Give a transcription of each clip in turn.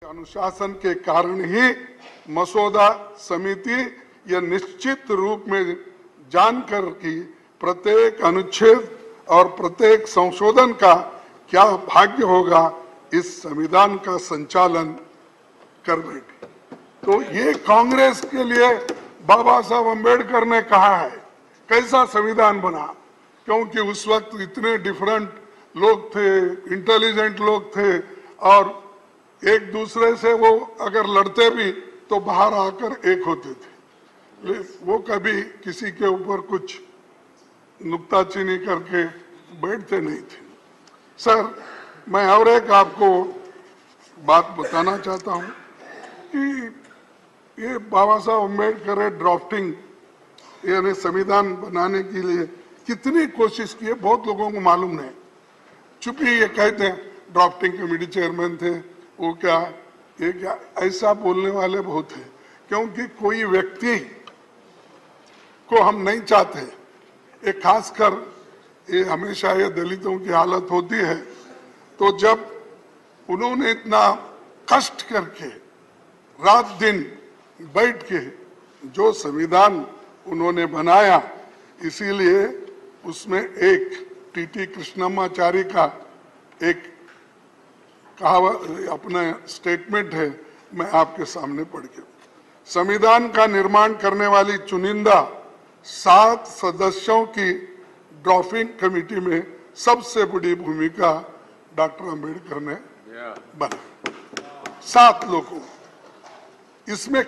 अनुशासन के कारण ही मसौदा समिति यह निश्चित रूप में जानकर कि प्रत्येक अनुच्छेद और प्रत्येक संशोधन का क्या भाग्य होगा, इस संविधान का संचालन कर बैठी। तो ये कांग्रेस के लिए बाबा साहब अम्बेडकर ने कहा है कैसा संविधान बना, क्योंकि उस वक्त इतने डिफरेंट लोग थे, इंटेलिजेंट लोग थे और एक दूसरे से वो अगर लड़ते भी तो बाहर आकर एक होते थे। वो कभी किसी के ऊपर कुछ नुक्ताचीनी करके बैठते नहीं थे। सर, मैं और एक आपको बात बताना चाहता हूँ कि ये बाबा साहब अम्बेडकर ड्राफ्टिंग यानी संविधान बनाने के लिए कितनी कोशिश की है, बहुत लोगों को मालूम नहीं। चूंकि ये कहते हैं ड्राफ्टिंग कमेटी चेयरमैन थे, वो क्या, ये क्या, ऐसा बोलने वाले बहुत हैं, क्योंकि कोई व्यक्ति को हम नहीं चाहते। ये खासकर ये हमेशा ये दलितों की हालत होती है, तो जब उन्होंने इतना कष्ट करके रात दिन बैठ के जो संविधान उन्होंने बनाया, इसीलिए उसमें एक टीटी कृष्णमाचारी का एक कहावत अपना स्टेटमेंट है, मैं आपके सामने पढ़ के। संविधान का निर्माण करने वाली चुनिंदा 7 सदस्यों की ड्राफ्टिंग कमेटी में सबसे बड़ी भूमिका डॉक्टर अंबेडकर ने बना। 7 लोगों, इसमें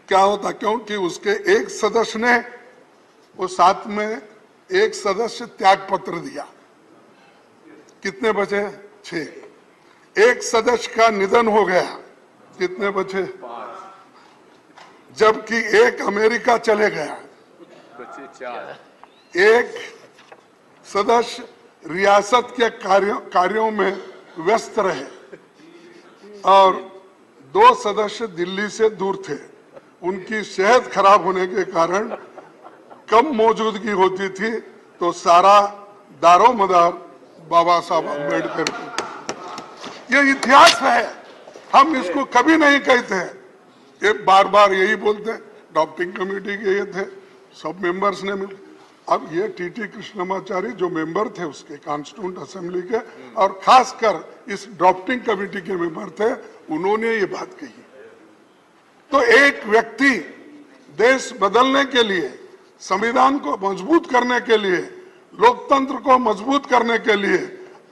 क्या होता, क्योंकि उसके एक सदस्य ने वो 7 में एक सदस्य त्याग पत्र दिया, कितने बचे? 6। एक सदस्य का निधन हो गया, कितने बचे? 5। जबकि एक अमेरिका चले गया, बचे 4। एक सदस्य रियासत के कार्यों में व्यस्त रहे और 2 सदस्य दिल्ली से दूर थे। उनकी सेहत खराब होने के कारण कम मौजूदगी होती थी, तो सारा दारोमदार बाबा साहब अम्बेडकर की। ये इतिहास है, हम इसको कभी नहीं कहते हैं। ये बार बार यही बोलते हैं ड्राफ्टिंग कमेटी के ये थे, सब मेंबर्स ने मिल। अब ये टीटी कृष्णमाचारी जो मेंबर थे उसके कॉन्स्टिट्यूंट असेंबली के और खासकर इस ड्राफ्टिंग कमेटी के मेंबर थे, उन्होंने ये बात कही। तो एक व्यक्ति देश बदलने के लिए, संविधान को मजबूत करने के लिए, लोकतंत्र को मजबूत करने के लिए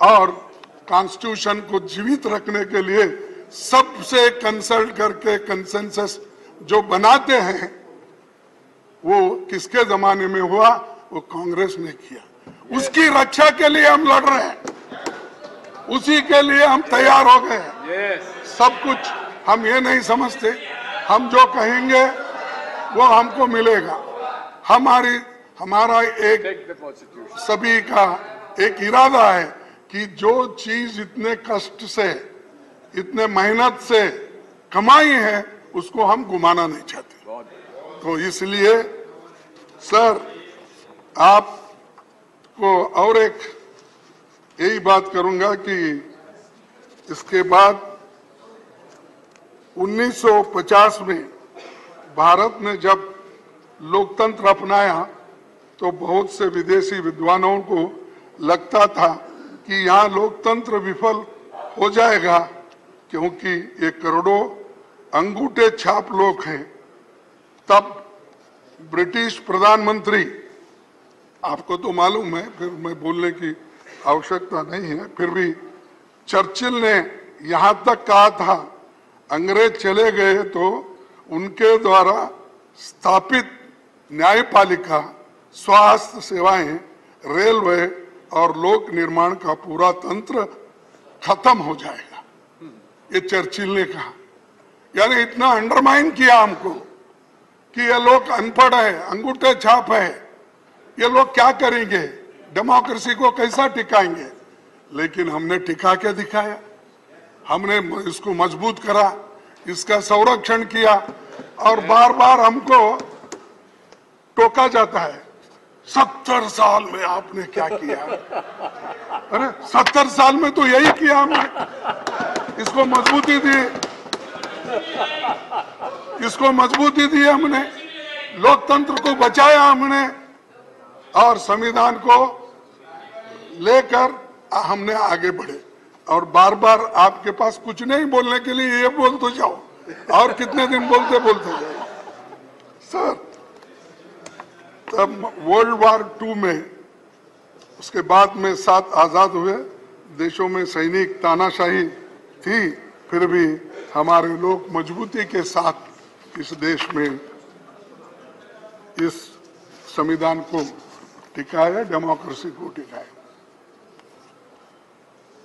और कॉन्स्टिट्यूशन को जीवित रखने के लिए सबसे कंसल्ट करके कंसेंसस जो बनाते हैं, वो किसके जमाने में हुआ? वो कांग्रेस ने किया। उसकी रक्षा के लिए हम लड़ रहे हैं, उसी के लिए हम तैयार हो गए। सब कुछ हम ये नहीं समझते, हम जो कहेंगे वो हमको मिलेगा। हमारा एक सभी का एक इरादा है कि जो चीज इतने कष्ट से, इतने मेहनत से कमाई है, उसको हम गुमाना नहीं चाहते। तो इसलिए सर, आपको और एक यही बात करूंगा कि इसके बाद 1950 में भारत ने जब लोकतंत्र अपनाया तो बहुत से विदेशी विद्वानों को लगता था कि यहाँ लोकतंत्र विफल हो जाएगा, क्योंकि ये करोड़ों अंगूठे छाप लोग हैं। तब ब्रिटिश प्रधानमंत्री, आपको तो मालूम है, फिर मैं बोलने की आवश्यकता नहीं है, फिर भी चर्चिल ने यहाँ तक कहा था अंग्रेज चले गए तो उनके द्वारा स्थापित न्यायपालिका, स्वास्थ्य सेवाएं, रेलवे और लोक निर्माण का पूरा तंत्र खत्म हो जाएगा। ये चर्चिल ने कहा। यानी इतना अंडरमाइन किया हमको कि ये लोग अनपढ़ है, अंगूठे छाप है, ये लोग क्या करेंगे, डेमोक्रेसी को कैसा टिकाएंगे। लेकिन हमने टिका के दिखाया, हमने इसको मजबूत करा, इसका संरक्षण किया। और बार बार हमको टोका जाता है, 70 साल में आपने क्या किया? अरे 70 साल में तो यही किया हमने, इसको मजबूती दी, इसको मजबूती दी हमने, लोकतंत्र को बचाया हमने और संविधान को लेकर हमने आगे बढ़े। और बार बार आपके पास कुछ नहीं बोलने के लिए, ये बोल तो जाओ, और कितने दिन बोलते जाओ सर। तब वर्ल्ड वार 2 में, उसके बाद में 7 आजाद हुए देशों में सैनिक तानाशाही थी, फिर भी हमारे लोग मजबूती के साथ इस देश में इस संविधान को टिकाया, डेमोक्रेसी को टिकाया।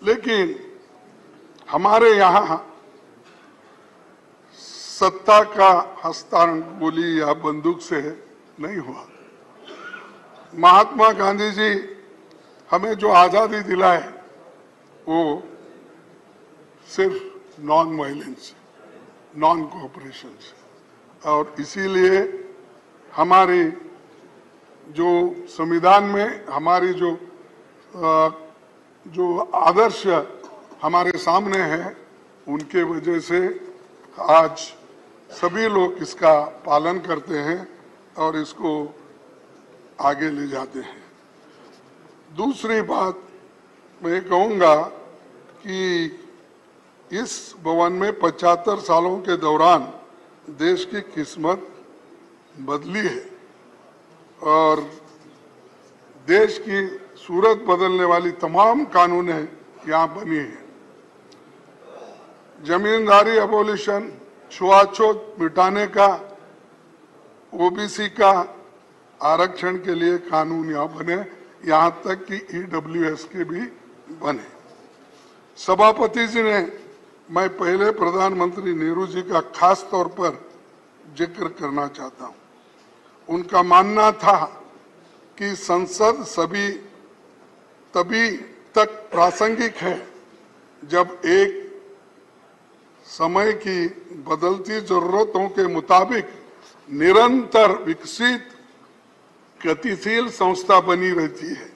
लेकिन हमारे यहाँ सत्ता का हस्तांतरण गोली या बंदूक से नहीं हुआ। महात्मा गांधी जी हमें जो आजादी दिलाए वो सिर्फ नॉन वायलेंस, नॉन कोऑपरेशन से, और इसीलिए हमारी जो संविधान में हमारी जो आदर्श हमारे सामने है, उनके वजह से आज सभी लोग इसका पालन करते हैं और इसको आगे ले जाते हैं। दूसरी बात मैं कहूँगा कि इस भवन में 75 सालों के दौरान देश की किस्मत बदली है और देश की सूरत बदलने वाली तमाम कानूनें यहाँ बनी हैं। जमींदारी एबोलिशन, छुआछूत मिटाने का, ओबीसी का आरक्षण के लिए कानून यहाँ बने, यहाँ तक कि ईडब्ल्यूएस के भी बने। सभापति जी ने, मैं पहले प्रधानमंत्री नेहरू जी का खास तौर पर जिक्र करना चाहता हूँ। उनका मानना था कि संसद तभी तक प्रासंगिक है जब एक समय की बदलती जरूरतों के मुताबिक निरंतर विकसित गतिशील संस्था बनी रहती है।